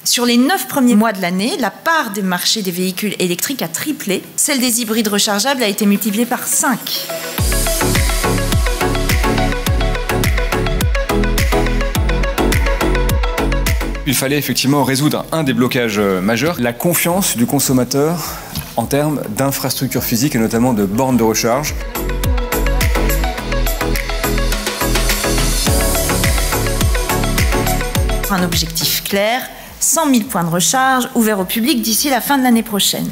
Sur les 9 premiers mois de l'année, la part des marchés des véhicules électriques a triplé. Celle des hybrides rechargeables a été multipliée par 5. Il fallait effectivement résoudre un des blocages majeurs, la confiance du consommateur en termes d'infrastructures physiques et notamment de bornes de recharge. Un objectif clair, 100 000 points de recharge ouverts au public d'ici la fin de l'année prochaine.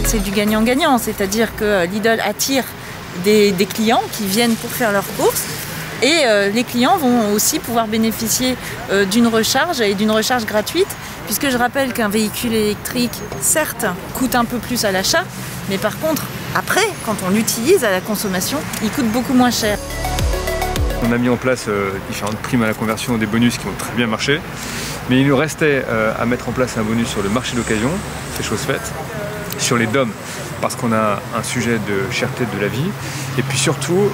C'est du gagnant-gagnant, c'est-à-dire que Lidl attire des clients qui viennent pour faire leurs courses et les clients vont aussi pouvoir bénéficier d'une recharge et d'une recharge gratuite, puisque je rappelle qu'un véhicule électrique, certes, coûte un peu plus à l'achat, mais par contre, après, quand on l'utilise à la consommation, il coûte beaucoup moins cher. On a mis en place différentes primes à la conversion, des bonus qui ont très bien marché, mais il nous restait à mettre en place un bonus sur le marché d'occasion, c'est chose faite, sur les DOM, parce qu'on a un sujet de cherté de la vie, et puis surtout,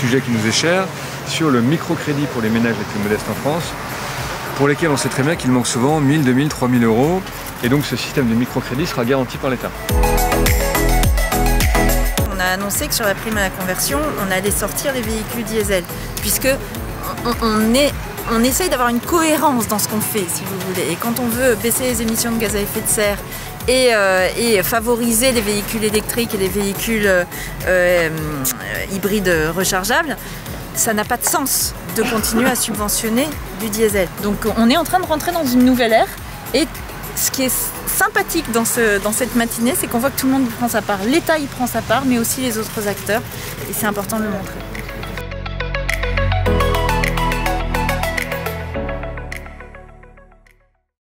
sujet qui nous est cher, sur le microcrédit pour les ménages les plus modestes en France, pour lesquels on sait très bien qu'il manque souvent 1 000, 2 000, 3 000 euros, et donc ce système de microcrédit sera garanti par l'État. On a annoncé que sur la prime à la conversion, on allait sortir les véhicules diesel, puisque on essaye d'avoir une cohérence dans ce qu'on fait, si vous voulez. Et quand on veut baisser les émissions de gaz à effet de serre et favoriser les véhicules électriques et les véhicules hybrides rechargeables, ça n'a pas de sens de continuer à subventionner du diesel. Donc on est en train de rentrer dans une nouvelle ère, et ce qui est sympathique dans cette matinée, c'est qu'on voit que tout le monde prend sa part. L'État y prend sa part, mais aussi les autres acteurs, et c'est important de le montrer.